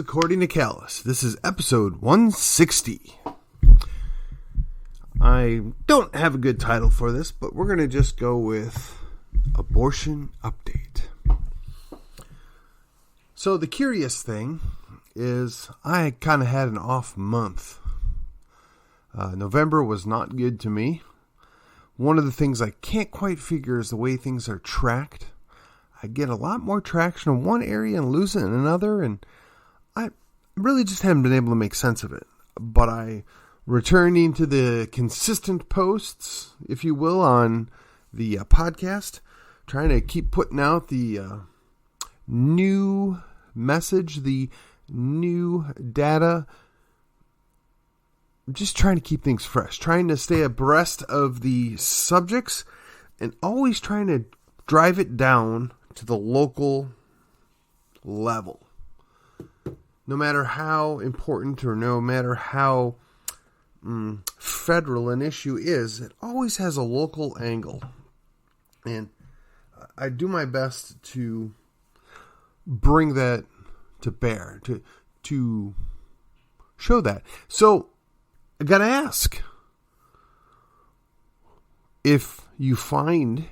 according to Callus. This is episode 160. I don't have a good title for this, but we're going to just go with Abortion Update. So the curious thing is I kind of had an off month. November was not good to me. One of the things I can't quite figure is the way things are tracked. I get a lot more traction in one area and lose it in another, and I really just haven't been able to make sense of it. But I returning to the consistent posts, if you will, on the podcast, trying to keep putting out the new message, the new data, just trying to keep things fresh, trying to stay abreast of the subjects, and always trying to drive it down to the local level. No matter how important or no matter how federal an issue is, it always has a local angle. And I do my best to bring that to bear, to show that. So I gotta ask, if you find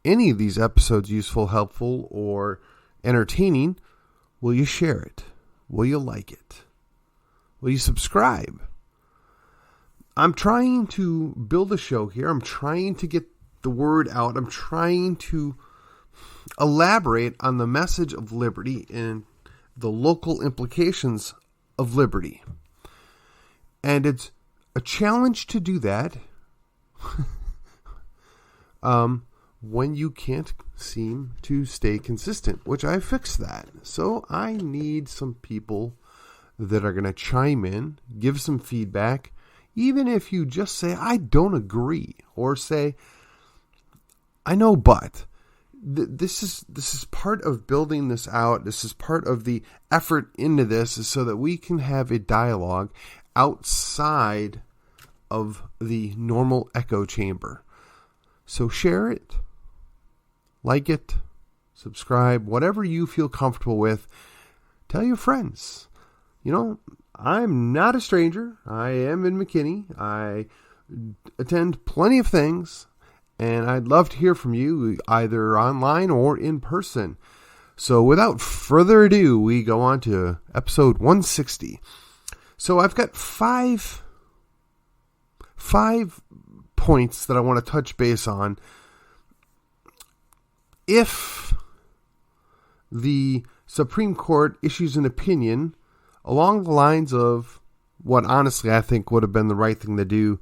any of these episodes useful, helpful, or entertaining, will you share it? Will you like it? Will you subscribe? I'm trying to build a show here. I'm trying to get the word out. I'm trying to elaborate on the message of liberty and the local implications of liberty. And it's a challenge to do that when you can't seem to stay consistent, which I fixed that. So I need some people that are going to chime in, give some feedback, even if you just say, I don't agree, or say, I know, but this is part of building this out. This is part of the effort into this, is so that we can have a dialogue outside of the normal echo chamber. So share it, like it, subscribe, whatever you feel comfortable with. Tell your friends. You know, I'm not a stranger. I am in McKinney. I attend plenty of things, and I'd love to hear from you, either online or in person. So without further ado, we go on to episode 160. So I've got five points that I want to touch base on. If the Supreme Court issues an opinion along the lines of what honestly I think would have been the right thing to do,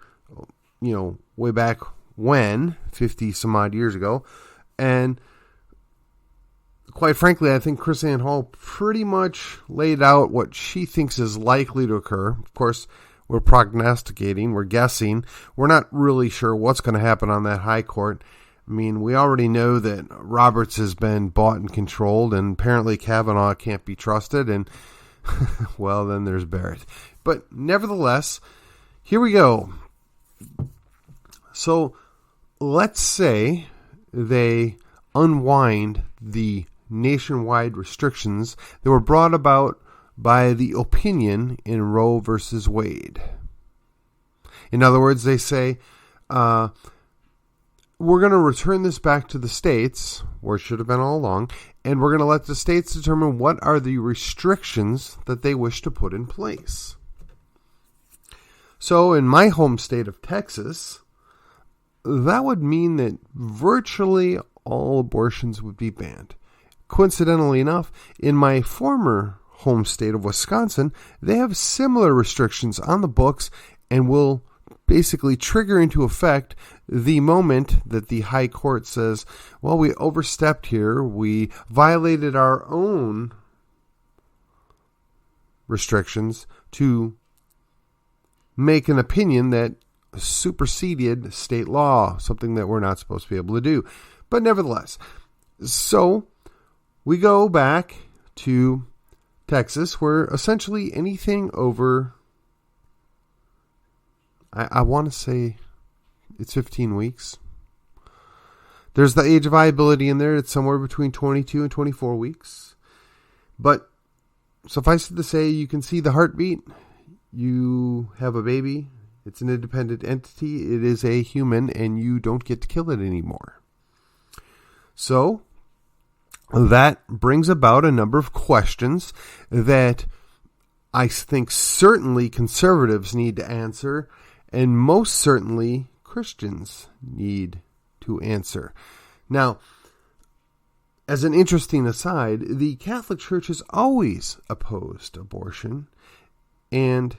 way back when, 50 some odd years ago, and quite frankly, I think Chrisanne Hall pretty much laid out what she thinks is likely to occur. Of course, we're prognosticating, we're guessing. We're not really sure what's going to happen on that high court. I mean, we already know that Roberts has been bought and controlled, and apparently Kavanaugh can't be trusted, and, well, then there's Barrett. But nevertheless, here we go. So let's say they unwind the nationwide restrictions that were brought about by the opinion in Roe versus Wade. In other words, they say, we're going to return this back to the states, where it should have been all along, and we're going to let the states determine what are the restrictions that they wish to put in place. So in my home state of Texas, that would mean that virtually all abortions would be banned. Coincidentally enough, in my former home state of Wisconsin, they have similar restrictions on the books and will basically trigger into effect the moment that the high court says, well, we overstepped here, we violated our own restrictions to make an opinion that superseded state law, something that we're not supposed to be able to do. But nevertheless, so we go back to Texas, where essentially anything over, I want to say it's 15 weeks. There's the age of viability in there. It's somewhere between 22 and 24 weeks. But suffice it to say, you can see the heartbeat. You have a baby. It's an independent entity. It is a human, and you don't get to kill it anymore. So that brings about a number of questions that I think certainly conservatives need to answer, and most certainly Christians need to answer. Now, as an interesting aside, the Catholic Church has always opposed abortion, and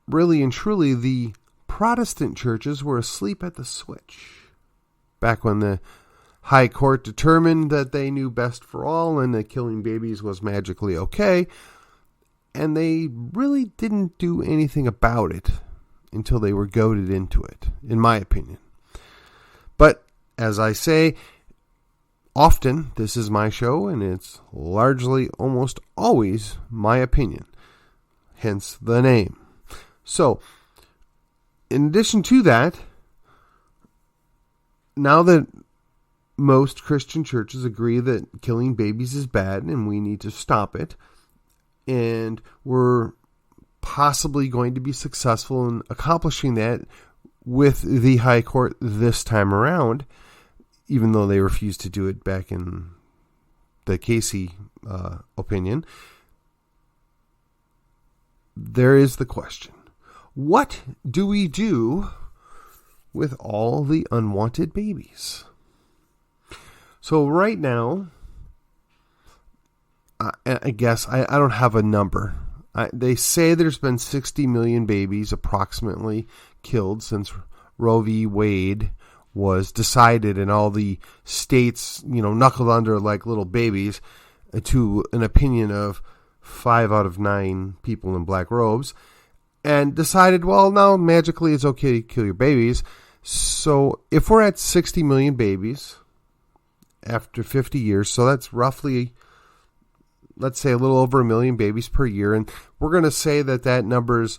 really and truly the Protestant churches were asleep at the switch back when the High Court determined that they knew best for all and that killing babies was magically okay, and they really didn't do anything about it until they were goaded into it, in my opinion. But as I say, often this is my show, and it's largely almost always my opinion, hence the name. So, in addition to that, now that most Christian churches agree that killing babies is bad and we need to stop it, and we're possibly going to be successful in accomplishing that with the High Court this time around, even though they refused to do it back in the Casey opinion, there is the question. What do we do with all the unwanted babies? So right now, I guess I don't have a number. They say there's been 60 million babies approximately killed since Roe v. Wade was decided, and all the states, knuckled under like little babies to an opinion of 5 out of 9 people in black robes, and decided, well, now magically it's okay to kill your babies. So if we're at 60 million babies after 50 years, so that's roughly, let's say, a little over 1 million babies per year, and we're going to say that number's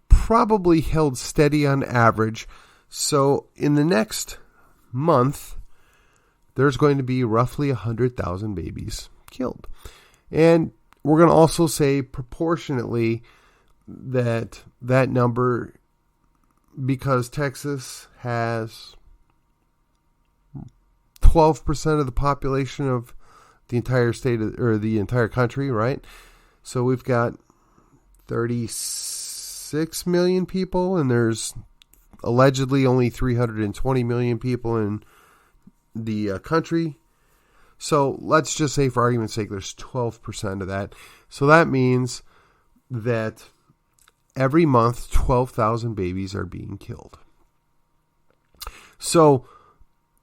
probably held steady on average. So in the next month, there's going to be roughly 100,000 babies killed. And we're going to also say proportionately that number, because Texas has 12% of the population of the entire state or the entire country, right? So we've got 36 million people, and there's allegedly only 320 million people in the country. So let's just say, for argument's sake, there's 12% of that. So that means that every month, 12,000 babies are being killed. So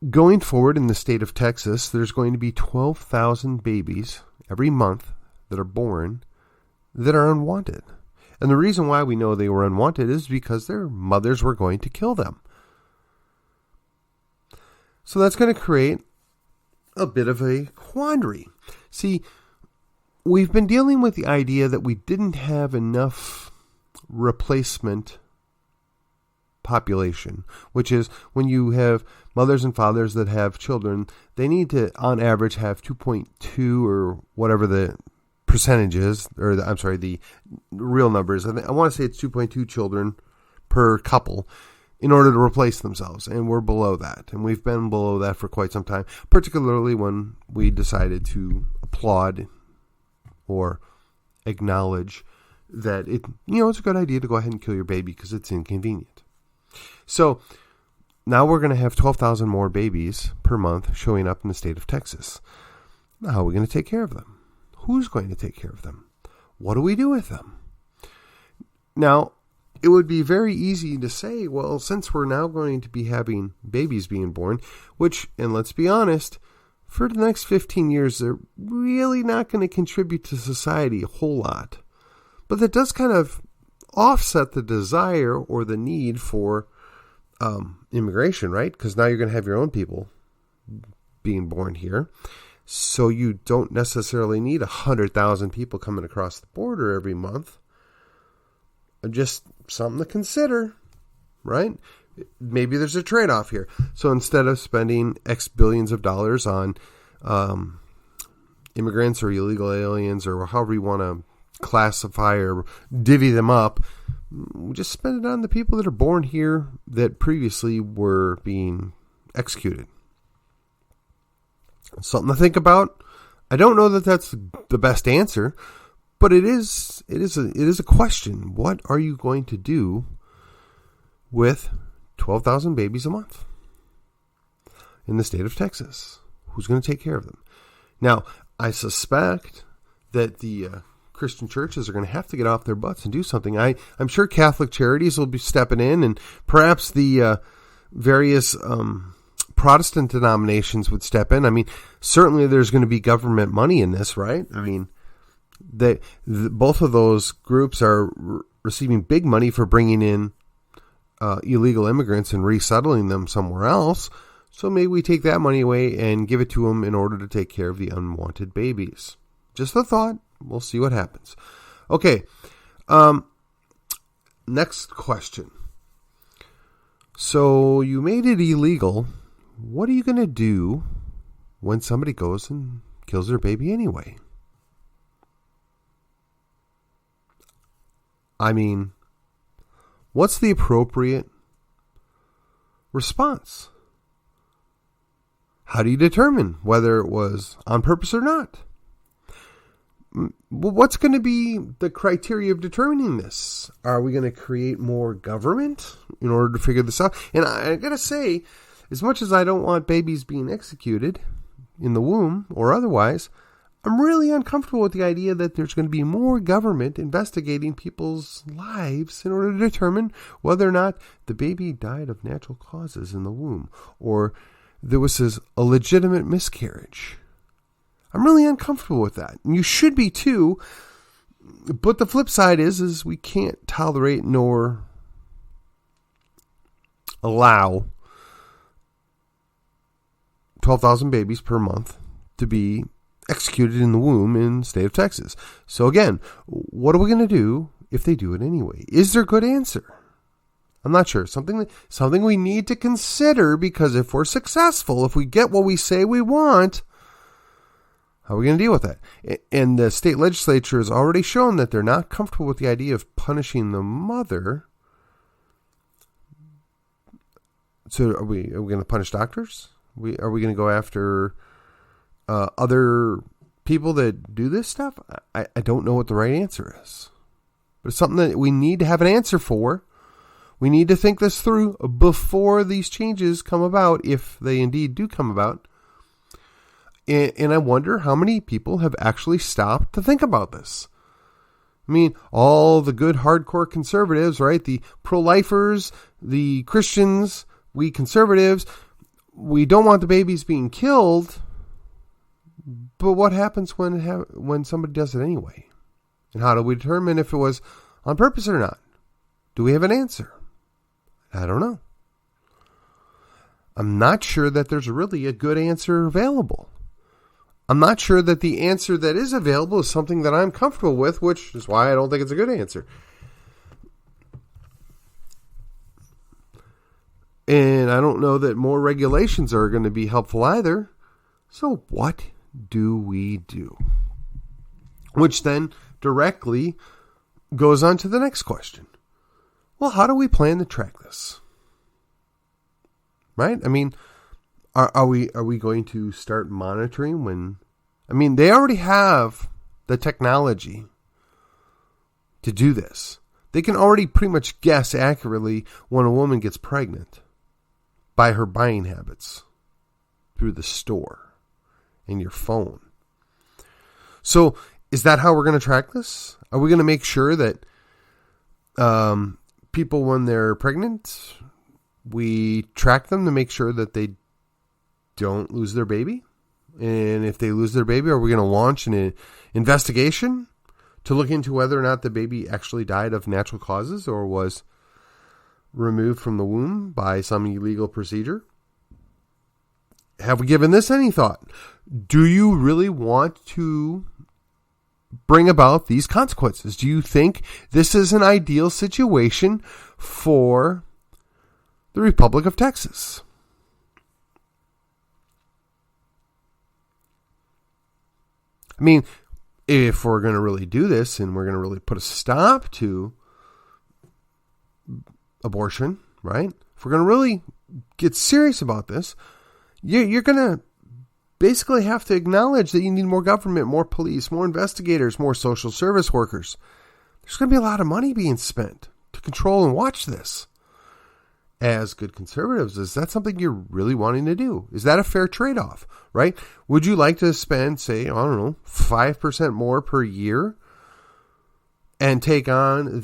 going forward in the state of Texas, there's going to be 12,000 babies every month that are born that are unwanted. And the reason why we know they were unwanted is because their mothers were going to kill them. So that's going to create a bit of a quandary. See, we've been dealing with the idea that we didn't have enough replacement population, which is when you have mothers and fathers that have children, they need to, on average, have 2.2 or whatever the percentage is, or the real numbers. I want to say it's 2.2 children per couple in order to replace themselves, and we're below that, and we've been below that for quite some time, particularly when we decided to applaud or acknowledge that it's a good idea to go ahead and kill your baby because it's inconvenient. So now we're going to have 12,000 more babies per month showing up in the state of Texas. Now, how are we going to take care of them? Who's going to take care of them? What do we do with them? Now, it would be very easy to say, well, since we're now going to be having babies being born, which, and let's be honest, for the next 15 years, they're really not going to contribute to society a whole lot. But that does kind of offset the desire or the need for immigration, right? Because now you're going to have your own people being born here. So you don't necessarily need 100,000 people coming across the border every month. Just something to consider, right? Maybe there's a trade-off here. So instead of spending X billions of dollars on immigrants or illegal aliens or however you want to classify or divvy them up, we just spend it on the people that are born here that previously were being executed. Something to think about. I don't know that that's the best answer, but it is a question. What are you going to do with 12,000 babies a month in the state of Texas? Who's going to take care of them? Now, I suspect that the Christian churches are going to have to get off their butts and do something. I'm sure Catholic charities will be stepping in, and perhaps the various Protestant denominations would step in. I mean, certainly there's going to be government money in this, right? I mean, both of those groups are receiving big money for bringing in illegal immigrants and resettling them somewhere else. So maybe we take that money away and give it to them in order to take care of the unwanted babies. Just a thought. We'll see what happens. Okay. Next question. So you made it illegal. What are you going to do when somebody goes and kills their baby anyway? I mean, what's the appropriate response? How do you determine whether it was on purpose or not? What's going to be the criteria of determining this? Are we going to create more government in order to figure this out? And I got to say, as much as I don't want babies being executed in the womb or otherwise, I'm really uncomfortable with the idea that there's going to be more government investigating people's lives in order to determine whether or not the baby died of natural causes in the womb or there was a legitimate miscarriage. I'm really uncomfortable with that. And you should be too. But the flip side is we can't tolerate nor allow 12,000 babies per month to be executed in the womb in the state of Texas. So again, what are we going to do if they do it anyway? Is there a good answer? I'm not sure. Something we need to consider, because if we're successful, if we get what we say we want, how are we going to deal with that? And the state legislature has already shown that they're not comfortable with the idea of punishing the mother. So are we going to punish doctors? Are we going to go after other people that do this stuff? I don't know what the right answer is. But it's something that we need to have an answer for. We need to think this through before these changes come about, if they indeed do come about. And I wonder how many people have actually stopped to think about this. I mean, all the good hardcore conservatives, right? The pro-lifers, the Christians, we conservatives, we don't want the babies being killed. But what happens when somebody does it anyway? And how do we determine if it was on purpose or not? Do we have an answer? I don't know. I'm not sure that there's really a good answer available. I'm not sure that the answer that is available is something that I'm comfortable with, which is why I don't think it's a good answer. And I don't know that more regulations are going to be helpful either. So what do we do? Which then directly goes on to the next question. Well, how do we plan to track this? Right? I mean, are we going to start monitoring when... I mean, they already have the technology to do this. They can already pretty much guess accurately when a woman gets pregnant by her buying habits through the store and your phone. So is that how we're going to track this? Are we going to make sure that people, when they're pregnant, we track them to make sure that they don't lose their baby? And if they lose their baby, are we going to launch an investigation to look into whether or not the baby actually died of natural causes or was removed from the womb by some illegal procedure? Have we given this any thought? Do you really want to bring about these consequences? Do you think this is an ideal situation for the Republic of Texas? I mean, if we're going to really do this and we're going to really put a stop to abortion, right? If we're going to really get serious about this, you're going to basically have to acknowledge that you need more government, more police, more investigators, more social service workers. There's going to be a lot of money being spent to control and watch this. As good conservatives, is that something you're really wanting to do? Is that a fair trade-off, right? Would you like to spend, say, I don't know, 5% more per year and take on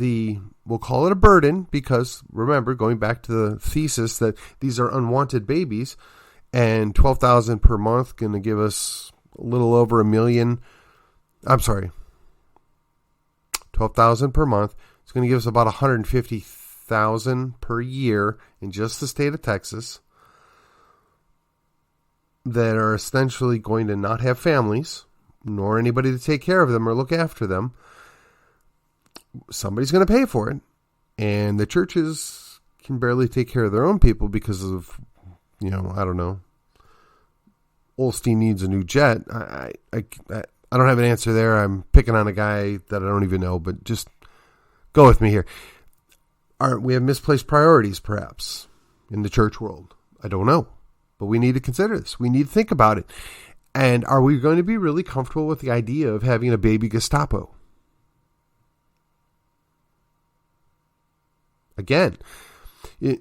we'll call it a burden, because remember, going back to the thesis that these are unwanted babies, and $12,000 per month going to give us a little over $1 million. I'm sorry, $12,000 per month. It's going to give us about $150,000 per year in just the state of Texas that are essentially going to not have families, nor anybody to take care of them or look after them. Somebody's going to pay for it, and the churches can barely take care of their own people because of, I don't know, Olstein needs a new jet. I don't have an answer there. I'm picking on a guy that I don't even know, but just go with me here. We have misplaced priorities, perhaps, in the church world. I don't know, but we need to consider this. We need to think about it. And are we going to be really comfortable with the idea of having a baby Gestapo? Again, this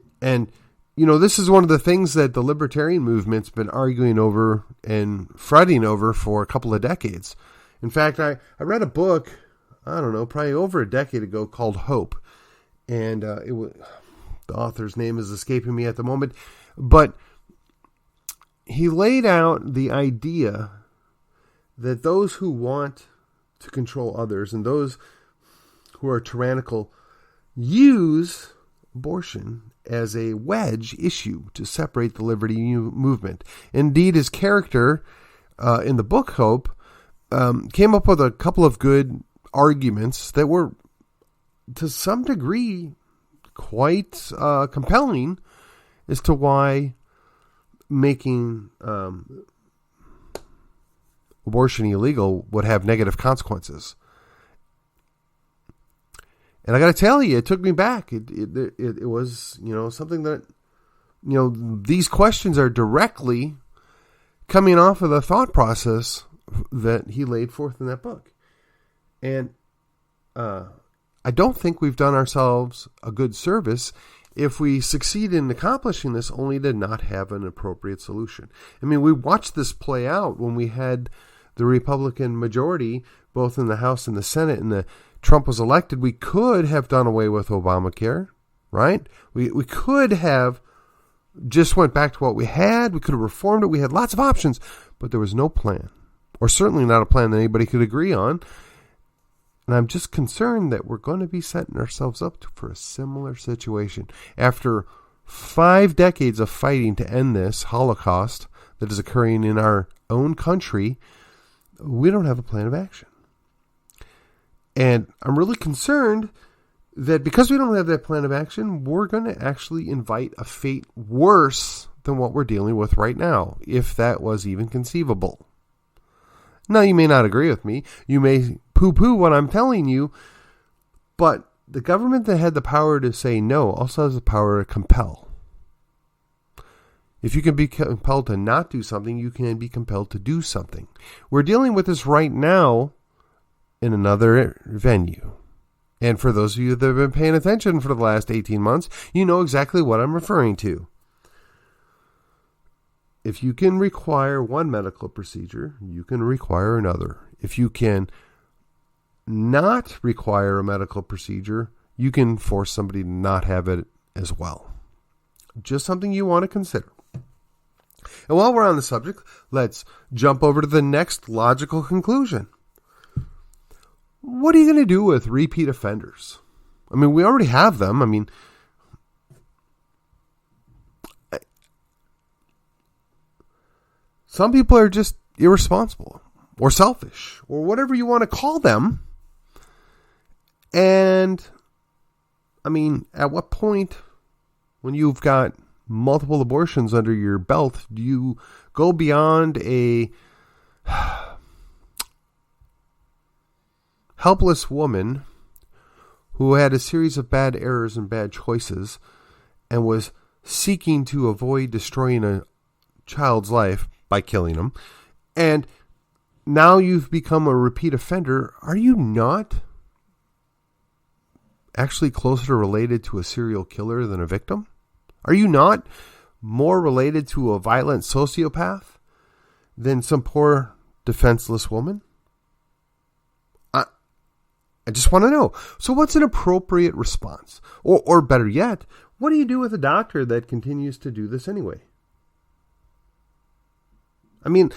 is one of the things that the libertarian movement's been arguing over and fretting over for a couple of decades. In fact, I read a book, I don't know, probably over a decade ago called Hope. And the author's name is escaping me at the moment. But he laid out the idea that those who want to control others and those who are tyrannical use abortion as a wedge issue to separate the liberty movement. Indeed, his character in the book Hope came up with a couple of good arguments that were, to some degree, quite compelling as to why making abortion illegal would have negative consequences. And I got to tell you, it took me back. It was, something that, these questions are directly coming off of the thought process that he laid forth in that book. And I don't think we've done ourselves a good service if we succeed in accomplishing this only to not have an appropriate solution. I mean, we watched this play out when we had the Republican majority, both in the House and the Senate, and Trump was elected. We could have done away with Obamacare, right? We could have just went back to what we had. We could have reformed it. We had lots of options, but there was no plan, or certainly not a plan that anybody could agree on. And I'm just concerned that we're going to be setting ourselves up for a similar situation. After 5 decades of fighting to end this Holocaust that is occurring in our own country, we don't have a plan of action. And I'm really concerned that because we don't have that plan of action, we're going to actually invite a fate worse than what we're dealing with right now, if that was even conceivable. Now, you may not agree with me. You may poo-poo what I'm telling you, but the government that had the power to say no also has the power to compel. If you can be compelled to not do something, you can be compelled to do something. We're dealing with this right now in another venue. And for those of you that have been paying attention for the last 18 months, you know exactly what I'm referring to. If you can require one medical procedure, you can require another. If you can not require a medical procedure, you can force somebody to not have it as well. Just something you want to consider. And while we're on the subject, let's jump over to the next logical conclusion. What are you going to do with repeat offenders? I mean, we already have them. I mean, some people are just irresponsible or selfish or whatever you want to call them. And, I mean, at what point, when you've got multiple abortions under your belt, do you go beyond a helpless woman who had a series of bad errors and bad choices and was seeking to avoid destroying a child's life by killing him. And now you've become a repeat offender. Are you not actually closer related to a serial killer than a victim? Are you not more related to a violent sociopath than some poor defenseless woman? I just want to know. So what's an appropriate response? Or better yet, what do you do with a doctor that continues to do this anyway? I mean,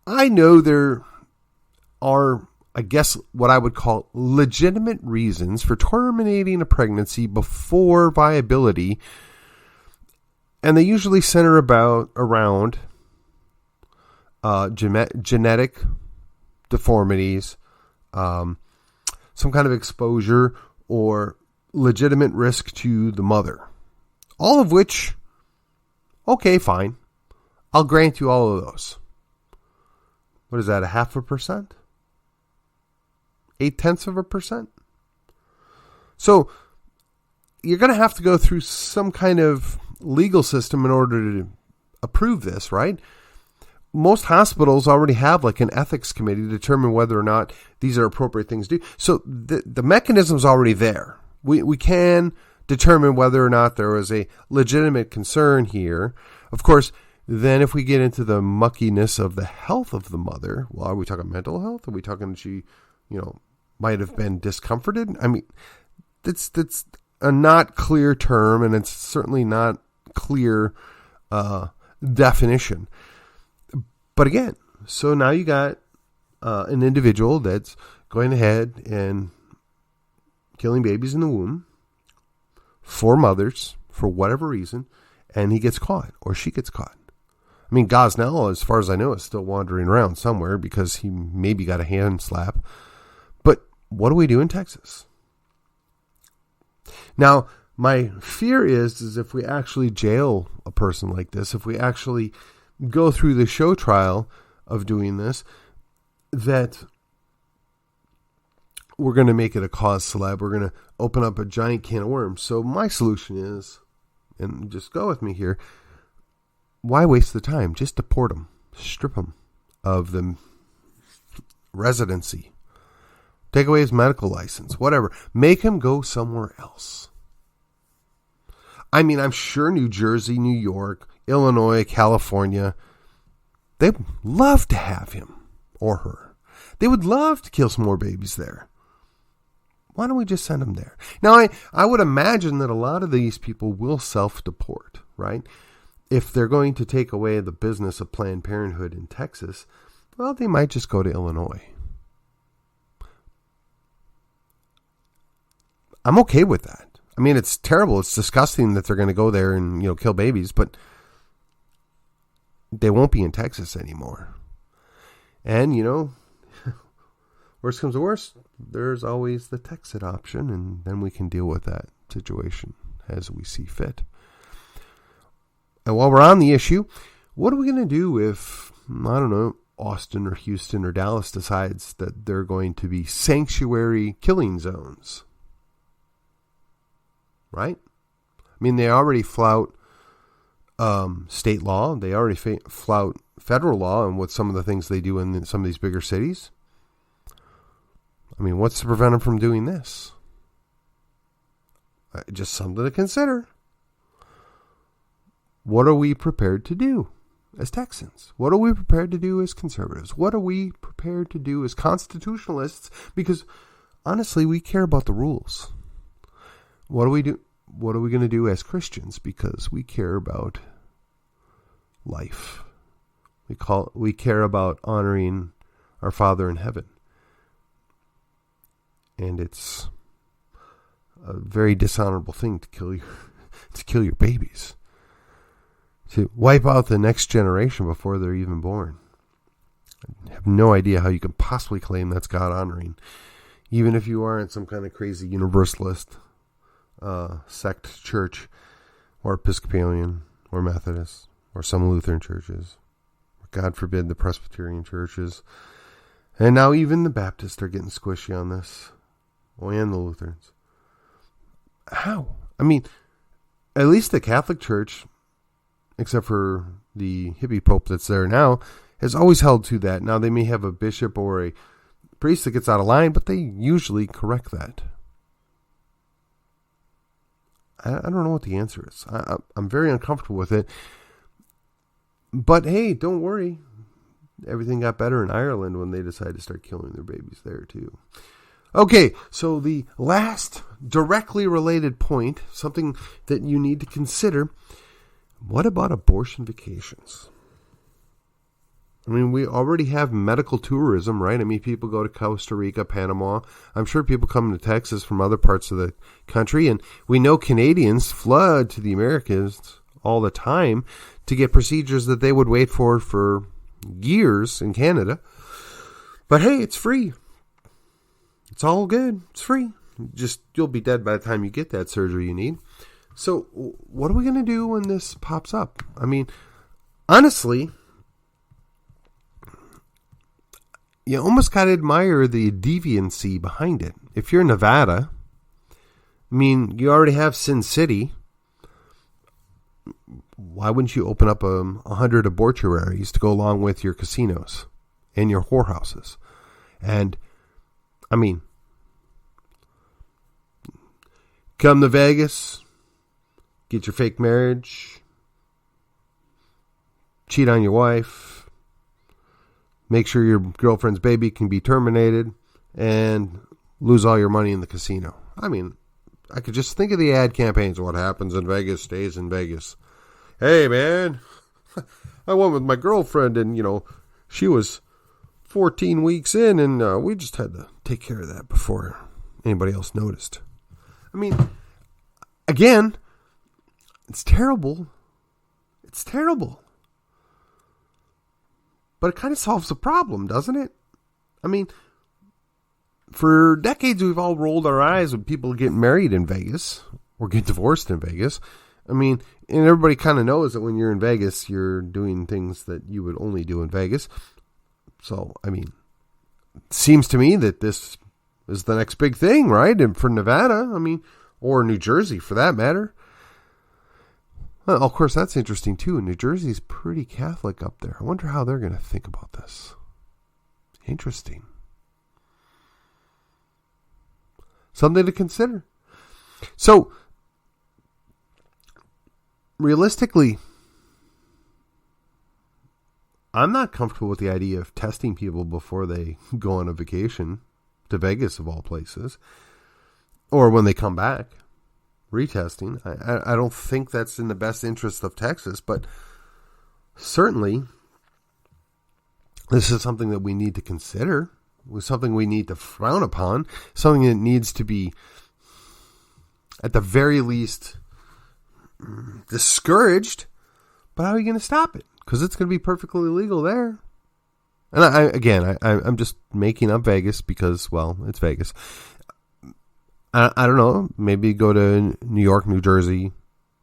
I know there are, I guess, what I would call legitimate reasons for terminating a pregnancy before viability, and they usually center around genetic deformities, some kind of exposure, or legitimate risk to the mother. All of which, okay, fine. I'll grant you all of those. What is that, 0.5%? 0.8%? So you're going to have to go through some kind of legal system in order to approve this, right? Most hospitals already have like an ethics committee to determine whether or not these are appropriate things to do. So the mechanism's already there. We can determine whether or not there was a legitimate concern here. Of course, then if we get into the muckiness of the health of the mother, well, are we talking mental health? Are we talking she, might have been discomforted? I mean, that's a not clear term, and it's certainly not clear definition. But again, so now you got an individual that's going ahead and killing babies in the womb for mothers for whatever reason, and he gets caught or she gets caught. I mean, Gosnell, as far as I know, is still wandering around somewhere because he maybe got a hand slap. But what do we do in Texas? Now, my fear is if we actually jail a person like this, if we actually go through the show trial of doing this, that we're going to make it a cause celeb. We're going to open up a giant can of worms. So my solution is, and just go with me here, why waste the time? Just deport them. Strip them of the residency. Take away his medical license. Whatever. Make him go somewhere else. I mean, I'm sure New Jersey, New York, Illinois, California, they'd love to have him or her. They would love to kill some more babies there. Why don't we just send them there? Now, I would imagine that a lot of these people will self-deport, right? If they're going to take away the business of Planned Parenthood in Texas, well, they might just go to Illinois. I'm okay with that. I mean, it's terrible. It's disgusting that they're going to go there and, kill babies, but they won't be in Texas anymore. And, worst comes to worst, there's always the Texit option, and then we can deal with that situation as we see fit. And while we're on the issue, what are we going to do if, Austin or Houston or Dallas decides that they're going to be sanctuary killing zones? Right? I mean, they already flout state law. They already flout federal law and what some of the things they do in some of these bigger cities. I mean, what's to prevent them from doing this? Just something to consider. What are we prepared to do as Texans? What are we prepared to do as conservatives? What are we prepared to do as constitutionalists? Because honestly, we care about the rules. What do we do? What are we going to do as Christians? Because we care about life. We care about honoring our Father in heaven. And it's a very dishonorable thing to kill your babies. To wipe out the next generation before they're even born. I have no idea how you can possibly claim that's God honoring, even if you aren't some kind of crazy universalist sect church, or Episcopalian, or Methodist, or some Lutheran churches, or God forbid the Presbyterian churches, And now even the Baptists are getting squishy on this. Oh, and the Lutherans. How? I mean, at least the Catholic Church, except for the hippie pope that's there now, has always held to that. Now, they may have a bishop or a priest that gets out of line, but they usually correct that. I don't know what the answer is. I'm very uncomfortable with it. But hey, don't worry. Everything got better in Ireland when they decided to start killing their babies there too. Okay, so the last directly related point, something that you need to consider, what about abortion vacations? I mean, we already have medical tourism, right? I mean, people go to Costa Rica, Panama. I'm sure people come to Texas from other parts of the country. And we know Canadians flood to the Americas all the time to get procedures that they would wait for years in Canada. But hey, it's free. It's all good. It's free. You'll be dead by the time you get that surgery you need. So what are we going to do when this pops up? I mean, honestly, you almost got to admire the deviancy behind it. If you're in Nevada, I mean, you already have Sin City. Why wouldn't you open up 100 abortuaries to go along with your casinos and your whorehouses? And, I mean, come to Vegas, get your fake marriage, cheat on your wife, make sure your girlfriend's baby can be terminated, and lose all your money in the casino. I mean, I could just think of the ad campaigns. What happens in Vegas stays in Vegas. Hey, man, I went with my girlfriend, and, she was 14 weeks in, and we just had to take care of that before anybody else noticed. I mean, again, it's terrible. It's terrible. But it kind of solves the problem, doesn't it? I mean, for decades we've all rolled our eyes when people get married in Vegas or get divorced in Vegas. I mean, and everybody kind of knows that when you're in Vegas, you're doing things that you would only do in Vegas. So, I mean, it seems to me that this is the next big thing, right? And for Nevada, I mean, or New Jersey for that matter. Well, of course, that's interesting too. New Jersey's pretty Catholic up there. I wonder how they're going to think about this. Interesting. Something to consider. So, realistically, I'm not comfortable with the idea of testing people before they go on a vacation to Vegas, of all places, or when they come back. Retesting. I don't think that's in the best interest of Texas, but certainly this is something that we need to consider. It's something we need to frown upon. Something that needs to be, at the very least, discouraged. But how are you going to stop it? Because it's going to be perfectly legal there. And I'm just making up Vegas because, well, it's Vegas. I don't know, maybe go to New York, New Jersey,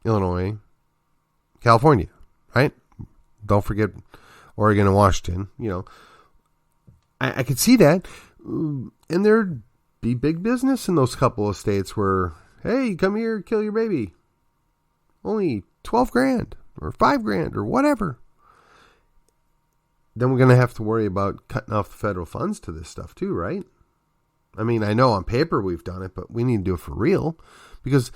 Illinois, California, right? Don't forget Oregon and Washington, I could see that. And there'd be big business in those couple of states where, hey, come here, kill your baby. Only $12,000 or $5,000 or whatever. Then we're going to have to worry about cutting off the federal funds to this stuff too, right? I mean, I know on paper we've done it, but we need to do it for real, because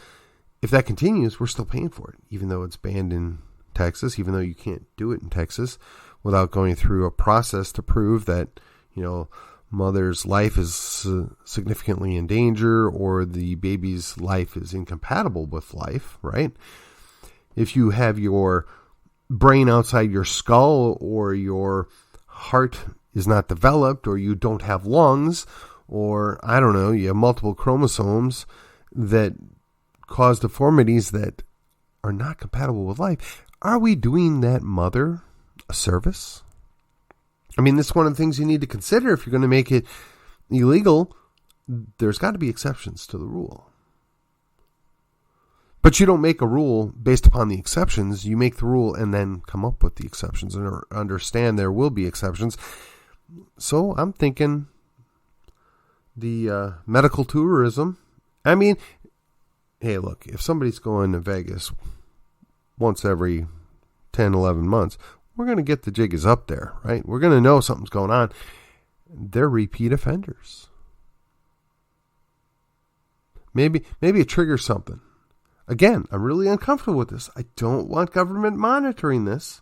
if that continues, we're still paying for it, even though it's banned in Texas, even though you can't do it in Texas without going through a process to prove that, mother's life is significantly in danger or the baby's life is incompatible with life, right? If you have your brain outside your skull, or your heart is not developed, or you don't have lungs, or, I don't know, you have multiple chromosomes that cause deformities that are not compatible with life, are we doing that mother a service? I mean, this is one of the things you need to consider. If you're going to make it illegal, there's got to be exceptions to the rule. But you don't make a rule based upon the exceptions. You make the rule and then come up with the exceptions and understand there will be exceptions. So I'm thinking the medical tourism. I mean, hey, look, if somebody's going to Vegas once every 10, 11 months, we're going to get the jig is up there, right? We're going to know something's going on. They're repeat offenders. Maybe it triggers something. Again, I'm really uncomfortable with this. I don't want government monitoring this.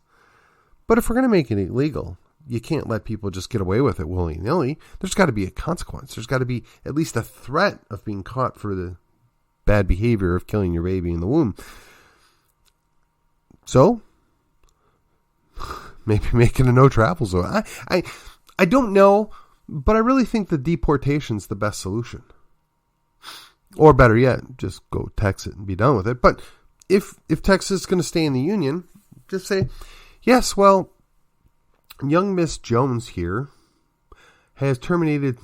But if we're going to make it illegal, you can't let people just get away with it willy-nilly. There's got to be a consequence. There's got to be at least a threat of being caught for the bad behavior of killing your baby in the womb. So, maybe make it a no-travel zone. I don't know, but I really think the deportation's the best solution. Or better yet, just go tax it and be done with it. But if Texas is going to stay in the union, just say, yes, well, young Miss Jones here has terminated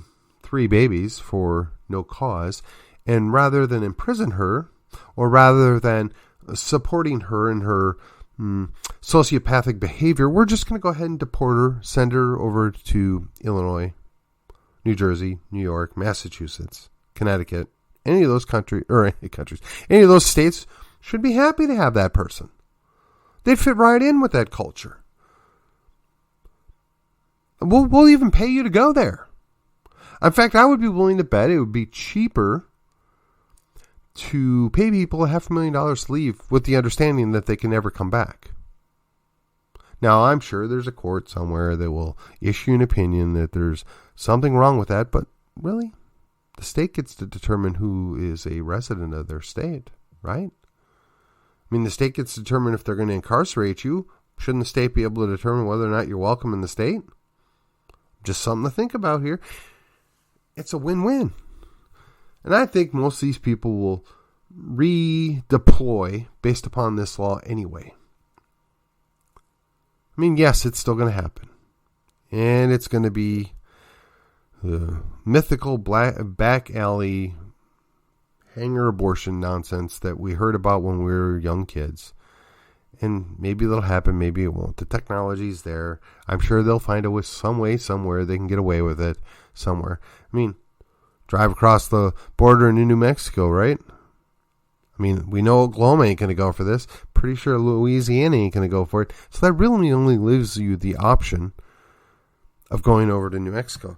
3 babies for no cause, and rather than imprison her, or rather than supporting her in her sociopathic behavior, we're just going to go ahead and deport her, send her over to Illinois, New Jersey, New York, Massachusetts, Connecticut. Any of those any of those states should be happy to have that person. They'd fit right in with that culture. We'll even pay you to go there. In fact, I would be willing to bet it would be cheaper to pay people $500,000 to leave with the understanding that they can never come back. Now, I'm sure there's a court somewhere that will issue an opinion that there's something wrong with that, but really, the state gets to determine who is a resident of their state, right? I mean, the state gets to determine if they're going to incarcerate you. Shouldn't the state be able to determine whether or not you're welcome in the state? Just something to think about here. It's a win-win. And I think most of these people will redeploy based upon this law anyway. I mean, yes, it's still going to happen. And it's going to be the mythical back alley hanger abortion nonsense that we heard about when we were young kids. And maybe it'll happen, maybe it won't. The technology's there. I'm sure they'll find some way, somewhere, they can get away with it somewhere. I mean, drive across the border into New Mexico, right? I mean, we know Oklahoma ain't going to go for this. Pretty sure Louisiana ain't going to go for it. So that really only leaves you the option of going over to New Mexico.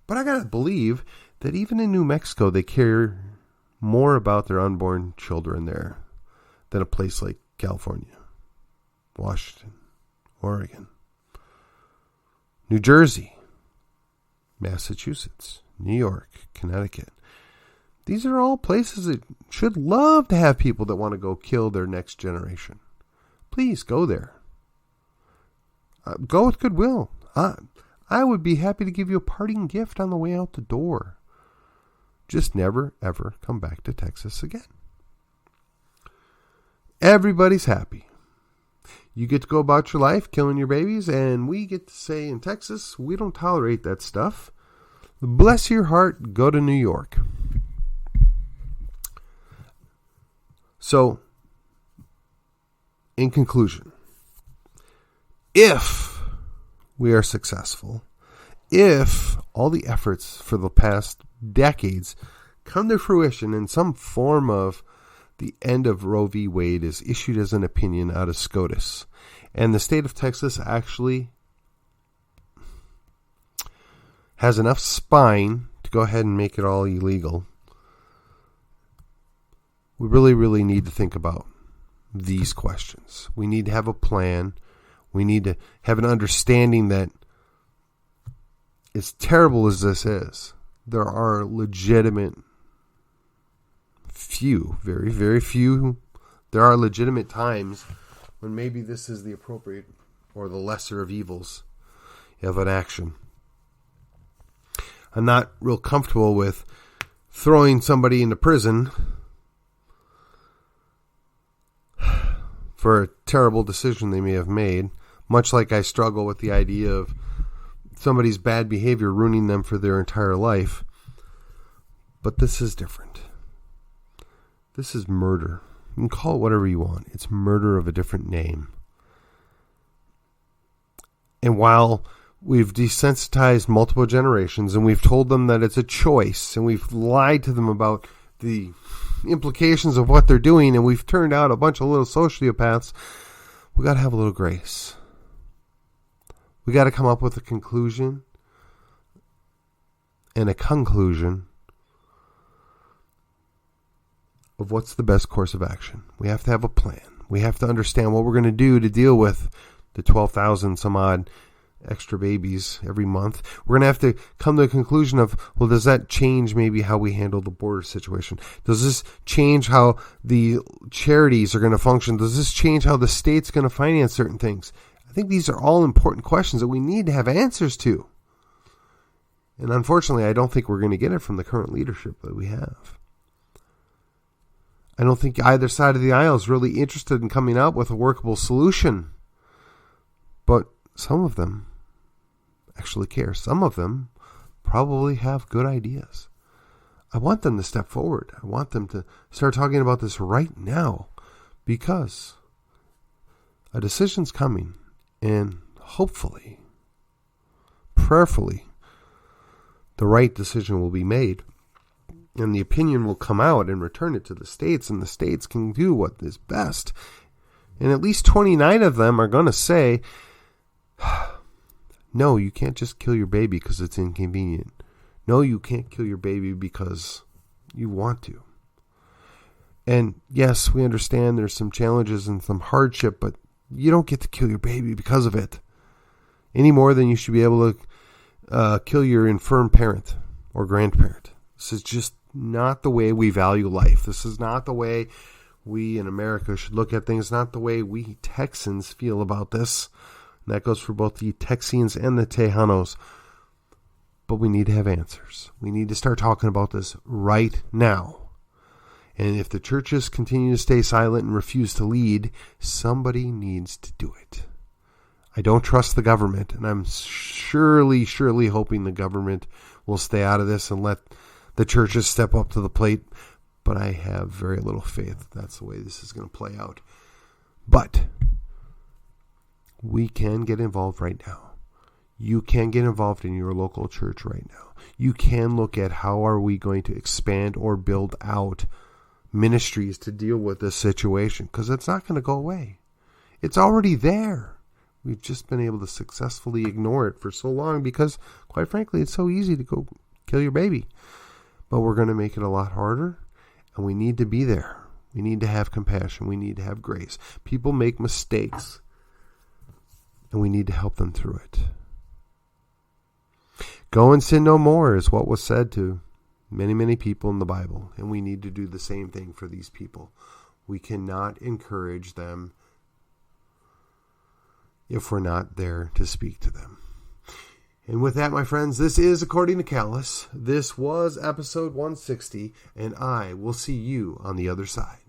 But I got to believe that even in New Mexico, they care more about their unborn children there than a place like California, Washington, Oregon, New Jersey, Massachusetts, New York, Connecticut. These are all places that should love to have people that want to go kill their next generation. Please go there. Go with goodwill. I would be happy to give you a parting gift on the way out the door. Just never, ever come back to Texas again. Everybody's happy. You get to go about your life killing your babies, and we get to say in Texas, we don't tolerate that stuff. Bless your heart, go to New York. So, in conclusion, if we are successful, if all the efforts for the past decades come to fruition in some form of the end of Roe v. Wade is issued as an opinion out of SCOTUS, and the state of Texas actually has enough spine to go ahead and make it all illegal, we really, really need to think about these questions. We need to have a plan. We need to have an understanding that as terrible as this is, there are legitimate few, very, very few, there are legitimate times when maybe this is the appropriate or the lesser of evils of an action. I'm not real comfortable with throwing somebody into prison for a terrible decision they may have made, much like I struggle with the idea of somebody's bad behavior ruining them for their entire life. But this is different. This is murder. You can call it whatever you want. It's murder of a different name. And while We've desensitized multiple generations, and we've told them that it's a choice, and we've lied to them about the implications of what they're doing, and we've turned out a bunch of little sociopaths. We got to have a little grace. We got to come up with a conclusion and a conclusion of what's the best course of action. We have to have a plan. We have to understand what we're going to do to deal with the 12,000 some odd extra babies every month. We're going to have to come to a conclusion of, well, does that change maybe how we handle the border situation? Does this change how the charities are going to function? Does this change how the state's going to finance certain things? I think these are all important questions that we need to have answers to. And unfortunately, I don't think we're going to get it from the current leadership that we have. I don't think either side of the aisle is really interested in coming out with a workable solution. But some of them actually care. Some of them probably have good ideas. I want them to step forward. I want them to start talking about this right now, because a decision's coming, and hopefully, prayerfully, the right decision will be made, and the opinion will come out and return it to the states, and the states can do what is best. And at least 29 of them are going to say, no, you can't just kill your baby because it's inconvenient. No, you can't kill your baby because you want to. And yes, we understand there's some challenges and some hardship, but you don't get to kill your baby because of it, any more than you should be able to kill your infirm parent or grandparent. This is just not the way we value life. This is not the way we in America should look at things, not the way we Texans feel about this. And that goes for both the Texians and the Tejanos. But we need to have answers. We need to start talking about this right now. And if the churches continue to stay silent and refuse to lead, somebody needs to do it. I don't trust the government, and I'm surely hoping the government will stay out of this and let the churches step up to the plate. But I have very little faith that's the way this is going to play out. But we can get involved right now. You can get involved in your local church right now. You can look at how are we going to expand or build out ministries to deal with this situation, because it's not going to go away. It's already there. We've just been able to successfully ignore it for so long because, quite frankly, it's so easy to go kill your baby. But we're going to make it a lot harder, and we need to be there. We need to have compassion. We need to have grace. People make mistakes, and we need to help them through it. Go and sin no more is what was said to many people in the Bible, and we need to do the same thing for these people. We cannot encourage them if we're not there to speak to them. And with that, my friends, this is According to Callus. This was episode 160, and I will see you on the other side.